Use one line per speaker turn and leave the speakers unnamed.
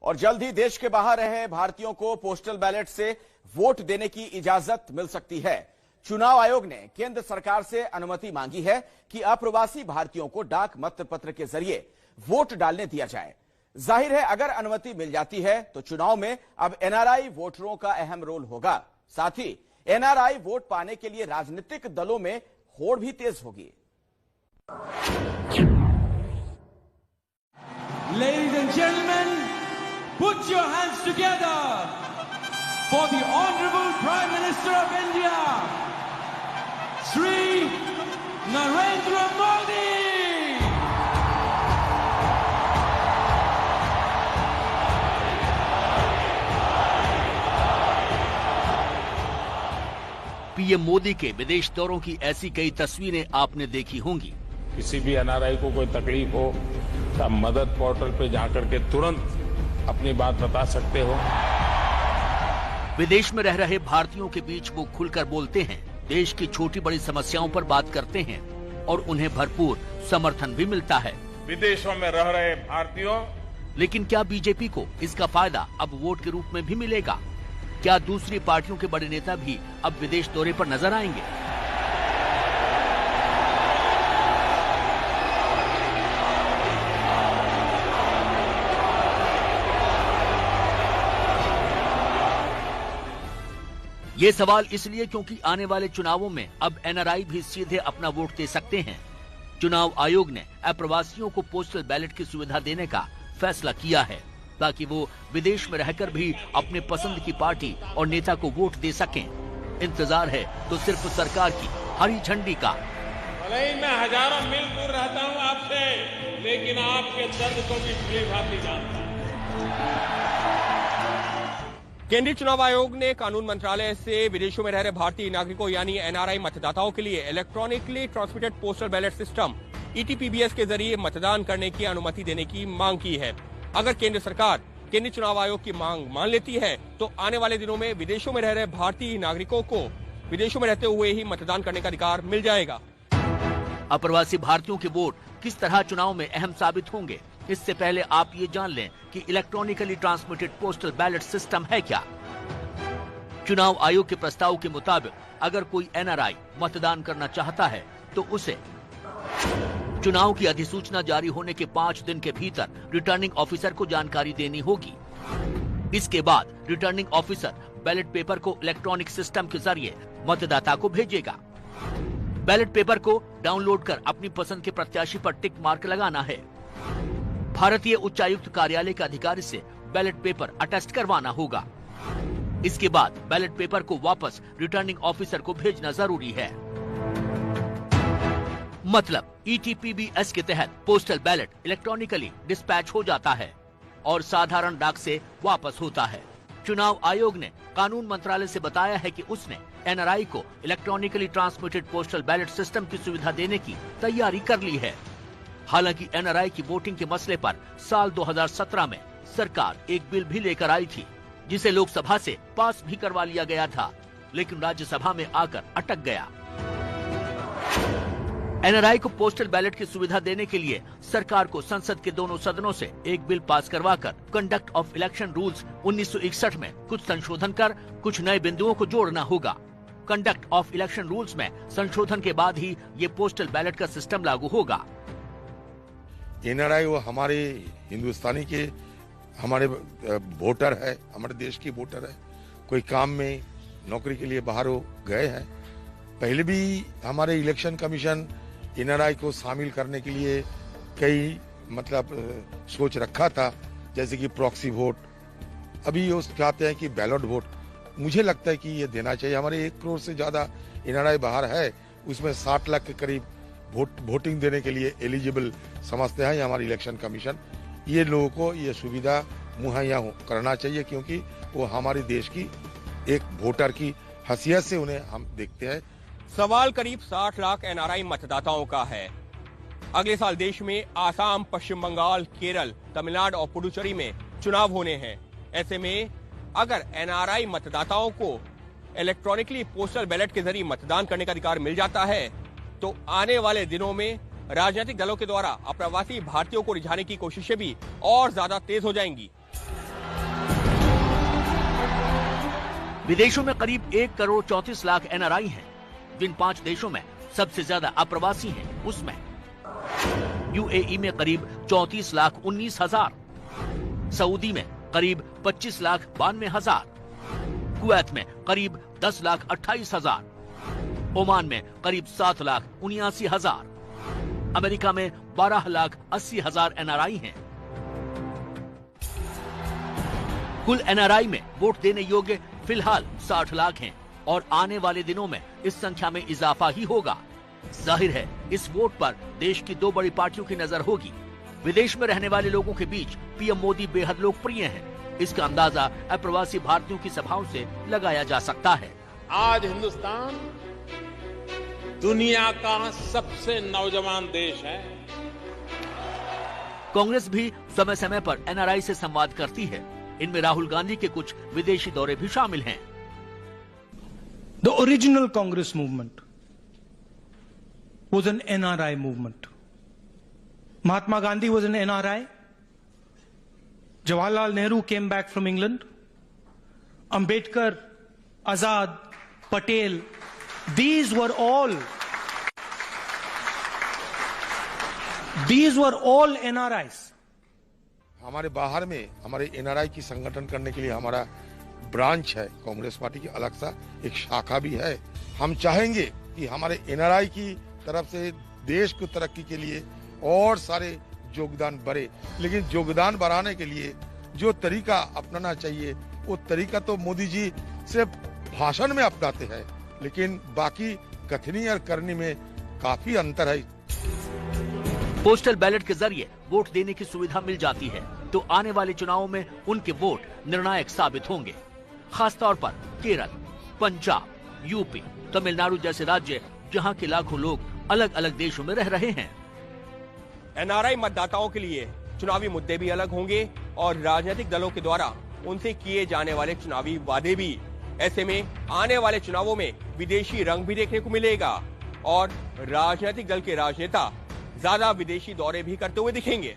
और जल्द ही देश के बाहर रहे भारतीयों को पोस्टल बैलेट से वोट देने की इजाजत मिल सकती है। चुनाव आयोग ने केंद्र सरकार से अनुमति मांगी है कि अप्रवासी भारतीयों को डाक मतपत्र के जरिए वोट डालने दिया जाए। जाहिर है, अगर अनुमति मिल जाती है तो चुनाव में अब एनआरआई वोटरों का अहम रोल होगा। साथ ही एनआरआई वोट पाने के लिए राजनीतिक दलों में होड़ भी तेज होगी।
Ladies and gentlemen, put your hands together for the Honorable Prime Minister of India, Shri Narendra Modi.
PM Modi के विदेश दौरों की ऐसी कई तस्वीरें आपने देखी होंगी।
किसी भी एनआरआई को कोई तकलीफ हो तो आप मदद पोर्टल पे जाकर के तुरंत अपनी बात बता सकते हो।
विदेश में रह रहे भारतीयों के बीच वो खुलकर बोलते हैं, देश की छोटी बड़ी समस्याओं पर बात करते हैं और उन्हें भरपूर समर्थन भी मिलता है।
विदेशों में रह रहे भारतीयों,
लेकिन क्या बीजेपी को इसका फायदा अब वोट के रूप में भी मिलेगा? क्या दूसरी पार्टियों के बड़े नेता भी अब विदेश दौरे पर नजर आएंगे? ये सवाल इसलिए क्योंकि आने वाले चुनावों में अब एनआरआई भी सीधे अपना वोट दे सकते हैं। चुनाव आयोग ने अप्रवासियों को पोस्टल बैलेट की सुविधा देने का फैसला किया है ताकि वो विदेश में रहकर भी अपने पसंद की पार्टी और नेता को वोट दे सकें। इंतजार है तो सिर्फ सरकार की हरी झंडी का।
भले ही मैं हजारों मील दूर रहता हूं आपसे, लेकिन आपके दर्द को भी भली-भांति जानता हूं।
केंद्रीय चुनाव आयोग ने कानून मंत्रालय से विदेशों में रह रहे भारतीय नागरिकों यानी एनआरआई मतदाताओं के लिए electronically transmitted postal ballot system ETPBS के जरिए मतदान करने की अनुमति देने की मांग की है। अगर केंद्र सरकार केंद्रीय चुनाव आयोग की मांग मान लेती है तो आने वाले दिनों में विदेशों में रह रहे भारतीय नागरिकों को विदेशों में रहते हुए ही मतदान करने का अधिकार मिल जाएगा।
अप्रवासी भारतीयों के वोट किस तरह चुनाव में अहम साबित होंगे, इससे पहले आप ये जान लें कि electronically transmitted postal ballot system है क्या। चुनाव आयोग के प्रस्ताव के मुताबिक अगर कोई एनआरआई मतदान करना चाहता है तो उसे चुनाव की अधिसूचना जारी होने के 5 दिन के भीतर रिटर्निंग ऑफिसर को जानकारी देनी होगी। इसके बाद रिटर्निंग ऑफिसर बैलेट पेपर को इलेक्ट्रॉनिक सिस्टम के जरिए मतदाता को भेजेगा। बैलेट पेपर को डाउनलोड कर अपनी पसंद के प्रत्याशी पर टिक मार्क लगाना है। भारतीय उच्चायुक्त कार्यालय के अधिकारी से बैलेट पेपर अटेस्ट करवाना होगा। इसके बाद बैलेट पेपर को वापस रिटर्निंग ऑफिसर को भेजना जरूरी है। मतलब ईटीपीबीएस के तहत पोस्टल बैलेट इलेक्ट्रॉनिकली डिस्पैच हो जाता है और साधारण डाक से वापस होता है। चुनाव आयोग ने कानून मंत्रालय से बताया है कि उसने एनआरआई को electronically transmitted postal ballot system की सुविधा देने की तैयारी कर ली है। हालांकि एनआरआई की वोटिंग के मसले पर साल 2017 में सरकार एक बिल भी लेकर आई थी, जिसे लोकसभा से पास भी करवा लिया गया था, लेकिन राज्यसभा में आकर अटक गया। एनआरआई को पोस्टल बैलेट की सुविधा देने के लिए सरकार को संसद के दोनों सदनों से एक बिल पास करवाकर कंडक्ट ऑफ इलेक्शन रूल्स 1961 में कुछ संशोधन कर कुछ नए बिंदुओं को जोड़ना होगा। कंडक्ट ऑफ इलेक्शन रूल्स में संशोधन के बाद ही ये पोस्टल बैलेट का सिस्टम लागू होगा।
एनआरआई वो हमारे हिंदुस्तानी के हमारे वोटर है, हमारे देश की वोटर है, कोई काम में नौकरी के लिए बाहर हो गए हैं। पहले भी हमारे इलेक्शन कमीशन एनआरआई को शामिल करने के लिए कई सोच रखा था, जैसे कि प्रॉक्सी वोट। अभी वो चाहते हैं कि बैलेट वोट। मुझे लगता है कि ये देना चाहिए। हमारे 1 करोड़ से ज्यादा एनआरआई बाहर है, उसमें 60 लाख के करीब वोटिंग देने के लिए एलिजिबल समझते हैं हमारे इलेक्शन कमीशन। ये लोगों को ये सुविधा मुहैया करना चाहिए, क्योंकि वो हमारे देश की एक वोटर की हैसियत से उन्हें हम देखते हैं।
सवाल करीब 60 लाख एनआरआई मतदाताओं का है। अगले साल देश में आसाम, पश्चिम बंगाल, केरल, तमिलनाडु और पुडुचेरी में चुनाव होने हैं। ऐसे में अगर एनआरआई मतदाताओं को इलेक्ट्रॉनिकली पोस्टल बैलेट के जरिए मतदान करने का अधिकार मिल जाता है तो आने वाले दिनों में राजनीतिक दलों के द्वारा अप्रवासी भारतीयों को रिझाने की कोशिशें भी और ज्यादा तेज हो जाएंगी।
विदेशों में करीब 1,34,00,000 NRI हैं। जिन 5 देशों में सबसे ज्यादा अप्रवासी हैं, उसमें UAE में करीब 34,19,000, सऊदी में करीब 25,92,000, कुवैत में करीब 10,28,000, ओमान में करीब 7,79,000, अमेरिका में 12,80,000 NRI हैं। कुल NRI में वोट देने योग्य फिलहाल 60 लाख हैं और आने वाले दिनों में इस संख्या में इजाफा ही होगा। जाहिर है इस वोट पर देश की 2 बड़ी पार्टियों की नजर होगी। विदेश में रहने वाले लोगों के बीच पीएम मोदी बेहद लोकप्रिय हैं। इसका अंदाजा अप्रवासी भारतीयों की सभाओं से लगाया जा सकता है।
आज हिंदुस्तान दुनिया का सबसे नौजवान देश है।
कांग्रेस भी समय समय पर NRI से संवाद करती है। इनमें राहुल गांधी के कुछ विदेशी दौरे भी शामिल हैं।
The original Congress movement was an NRI movement. Mahatma Gandhi was an NRI. Jawaharlal Nehru came back from England. Ambedkar, Azad, Patel, these were all NRIs.
हमारे बाहर में हमारे NRI की संगठन करने के लिए हमारा ब्रांच है, कांग्रेस पार्टी की अलग सा एक शाखा भी है। हम चाहेंगे कि हमारे NRI की तरफ से देश की तरक्की के लिए और सारे योगदान बढ़े, लेकिन योगदान बढ़ाने के लिए जो तरीका अपनाना चाहिए वो तरीका तो मोदी जी सिर्फ भाषण में अपनाते हैं, लेकिन बाकी कथनी और करनी में काफी अंतर है।
पोस्टल बैलेट के जरिए वोट देने की सुविधा मिल जाती है तो आने वाले चुनावों में उनके वोट निर्णायक साबित होंगे। खासतौर पर केरल, पंजाब, यूपी, तमिलनाडु जैसे राज्य जहां के लाखों लोग अलग अलग देशों में रह रहे हैं।
NRI मतदाताओं के लिए चुनावी मुद्दे भी अलग होंगे और राजनीतिक दलों के द्वारा उनसे किए जाने वाले चुनावी वादे भी। ऐसे में आने वाले चुनावों में विदेशी रंग भी देखने को मिलेगा और राजनीतिक दल के राजनेता ज्यादा विदेशी दौरे भी करते हुए दिखेंगे।